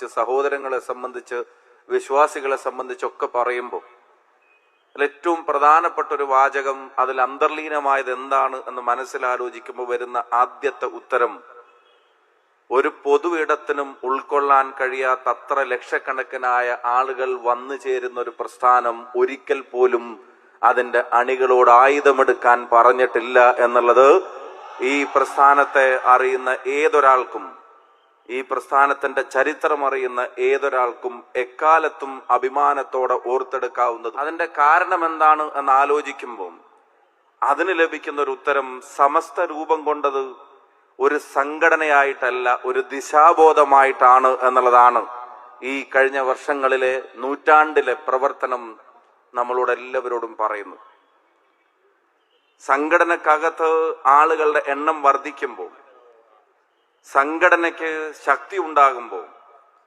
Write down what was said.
സംബന്ധിച്ച്, സഹോദരങ്ങളെ സംബന്ധിച്ച്, വിശ്വാസികളെ സംബന്ധിച്ചൊക്കെ പറയുമ്പോൾ അതിലേറ്റവും പ്രധാനപ്പെട്ട ഒരു വാചകം, അതിൽ അന്തർലീനമായത് എന്താണ് എന്ന് മനസ്സിലാലോചിക്കുമ്പോൾ വരുന്ന ആദ്യത്തെ ഉത്തരം, ഒരു പൊതു ഇടത്തിനും ഉൾക്കൊള്ളാൻ കഴിയാത്ത അത്ര ലക്ഷക്കണക്കിനായ ആളുകൾ വന്നു ചേരുന്ന ഒരു പ്രസ്ഥാനം ഒരിക്കൽ പോലും അതിന്റെ അണികളോട് ആയുധമെടുക്കാൻ പറഞ്ഞിട്ടില്ല എന്നുള്ളത് ഈ പ്രസ്ഥാനത്തെ അറിയുന്ന ഏതൊരാൾക്കും, ഈ പ്രസ്ഥാനത്തിന്റെ ചരിത്രം അറിയുന്ന ഏതൊരാൾക്കും എക്കാലത്തും അഭിമാനത്തോടെ ഓർത്തെടുക്കാവുന്നത്. അതിന്റെ കാരണം എന്താണ് എന്ന് ആലോചിക്കുമ്പോൾ അതിന് ലഭിക്കുന്ന ഒരു ഉത്തരം, സമസ്ത രൂപം കൊണ്ടത് ഒരു സംഘടനയായിട്ടല്ല, ഒരു ദിശാബോധമായിട്ടാണ് എന്നുള്ളതാണ്. ഈ കഴിഞ്ഞ വർഷങ്ങളിലെ, നൂറ്റാണ്ടിലെ പ്രവർത്തനം നമ്മളോട് എല്ലാവരോടും പറയുന്നു. സംഘടനക്കകത്ത് ആളുകളുടെ എണ്ണം വർദ്ധിക്കുമ്പോൾ, സംഘടനയ്ക്ക് ശക്തി ഉണ്ടാകുമ്പോൾ,